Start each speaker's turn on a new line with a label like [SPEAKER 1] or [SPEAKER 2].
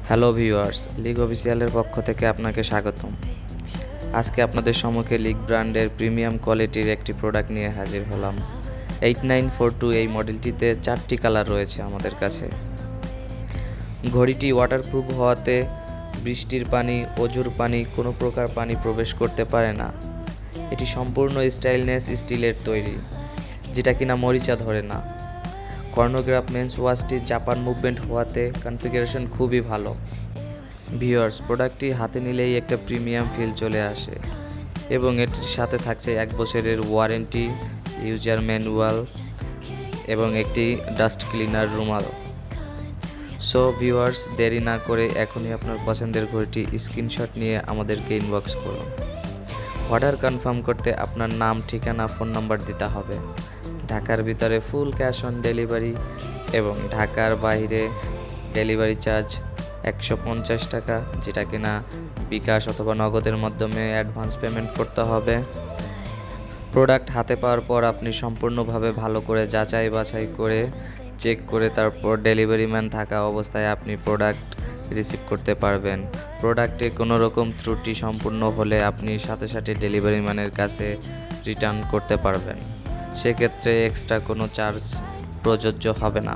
[SPEAKER 1] Hello viewers, league অফিসিয়ালের পক্ষ থেকে আপনাকে স্বাগতম। আজকে আপনাদের সম্মুখে লিগ ব্র্যান্ডের প্রিমিয়াম কোয়ালিটির একটি প্রোডাক্ট নিয়ে হাজির হলাম। 8942 এই মডেলটিতে 4টি কালার রয়েছে আমাদের কাছে। ঘড়িটি ওয়াটারপ্রুফ হওয়াতে বৃষ্টির পানি, অজুর পানি, কোনো প্রকার পানি প্রবেশ করতে পারে না। এটি সম্পূর্ণ স্টাইলনেস স্টিলের তৈরি, যেটা কিনা মরিচা ধরে না। কর্নোগ্রাফ মেন্স ওয়াচটি জাপান মুভমেন্ট হওয়াতে কনফিগারেশন খুবই ভালো। ভিউয়ার্স, প্রোডাক্টটি হাতে নিলেই একটা প্রিমিয়াম ফিল চলে আসে এবং এটির সাথে থাকছে 1 বছরের ওয়ারেন্টি, ইউজার ম্যানুয়াল এবং একটি ডাস্ট ক্লিনার রুমাল। সো ভিউয়ার্স, দেরি না করে এখনই আপনার পছন্দের ঘড়িটি স্ক্রিনশট নিয়ে আমাদেরকে ইনবক্স করুন। অর্ডার কনফার্ম করতে আপনার নাম, ঠিকানা, ফোন নাম্বার দিতে হবে। ঢাকার ভিতরে ফুল ক্যাশ অন ডেলিভারি এবং ঢাকার বাইরে ডেলিভারি চার্জ 150 টাকা, যেটা কিনা বিকাশ অথবা নগদের মাধ্যমে অ্যাডভান্স পেমেন্ট করতে হবে। প্রোডাক্ট হাতে পাওয়ার পর আপনি সম্পূর্ণভাবে ভালো করে যাচাই বাছাই করে চেক করে তারপর ডেলিভারি ম্যান থাকা অবস্থায় আপনি প্রোডাক্ট রিসিভ করতে পারবেন। প্রোডাক্টে কোনো রকম ত্রুটি সম্পূর্ণ হলে আপনি সাথে সাথে ডেলিভারি ম্যানের কাছে রিটার্ন করতে পারবেন। সেক্ষেত্রে এক্সট্রা কোনো চার্জ প্রযোজ্য হবে না।